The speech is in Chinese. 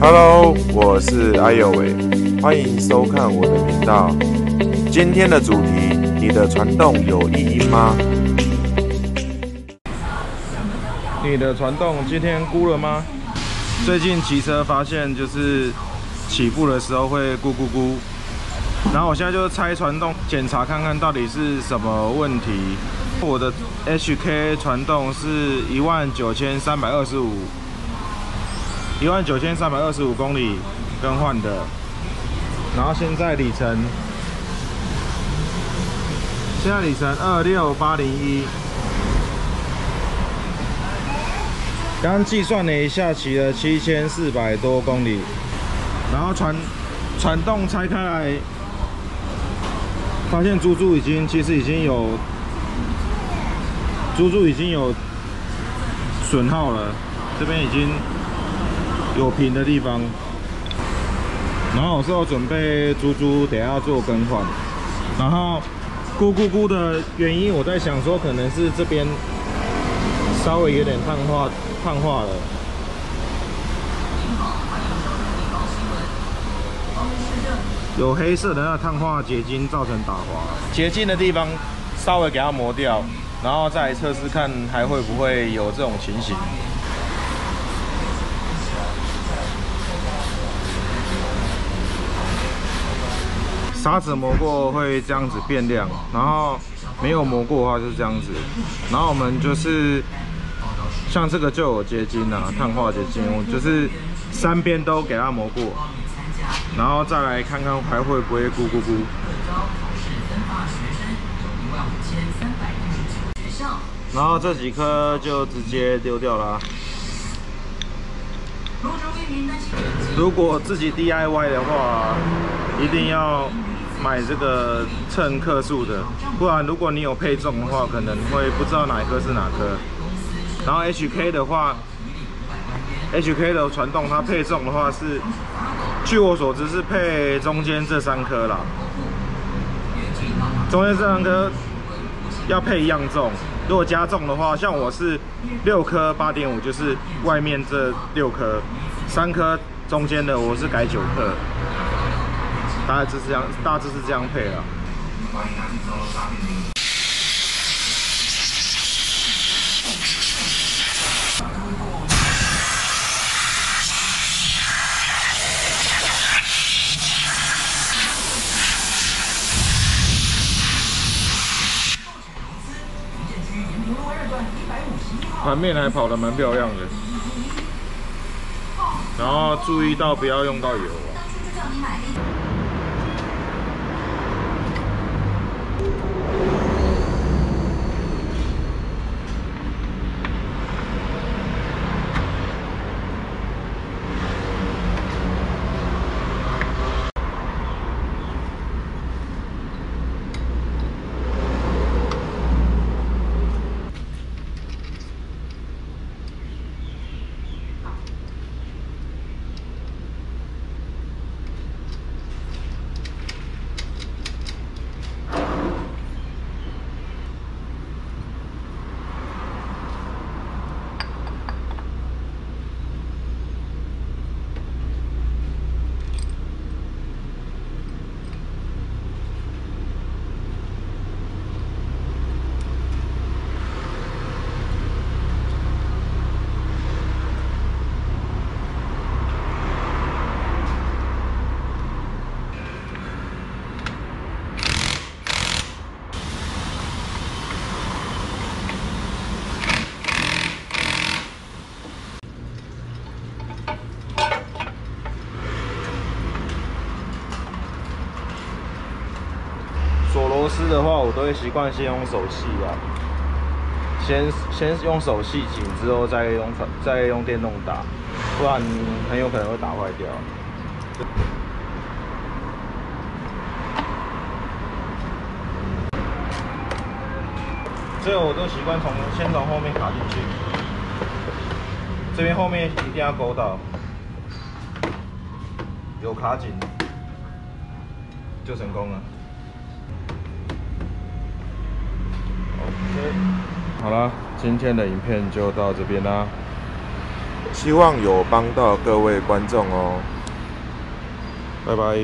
Hello，我是阿有伟，欢迎收看我的频道。今天的主题：你的传动有异音吗？你的传动今天咕了吗？最近骑车发现就是起步的时候会咕咕咕，然后我现在就拆传动检查看看到底是什么问题。我的 HK 传动是19325公里更换的，然后现在里程26801，刚计算了一下，骑了7400多公里，然后传动拆开来，发现猪猪已经有损耗了，这边已经有平的地方，然后我是有准备猪猪等一下做更换，然后咕咕咕的原因，我在想说可能是这边稍微有点碳化了。有黑色的那碳化结晶造成打滑，结晶的地方稍微给它磨掉，然后再来测试看还会不会有这种情形。砂纸磨过会这样子变亮，然后没有磨过的话就是这样子。然后我们就是像这个就有结晶啊，碳化结晶，我就是3边都给它磨过。然后再来看看还会不会咕咕咕。然后这几颗就直接丢掉了。如果自己 DIY 的话，一定要买这个称克数的，不然如果你有配重的话，可能会不知道哪一颗是哪颗。然后 HK 的话，HK 的传动它配重的话是。据我所知是配中间这3颗啦，中间这3颗要配一样重。如果加重的话，像我是6颗8.5，就是外面这6颗，3颗中间的我是改9克，大致是这样配啦。盘面还跑得蛮漂亮的，然后注意到不要用到油啊。锁螺丝的话，我都会习惯先用手系啊，先用手系紧，之后再用电动打，不然很有可能会打坏掉。这个我都习惯先从后面卡进去，这边后面一定要勾到，有卡紧就成功了。OK， 好啦，今天的影片就到这边啦。希望有帮到各位观众哦，拜拜。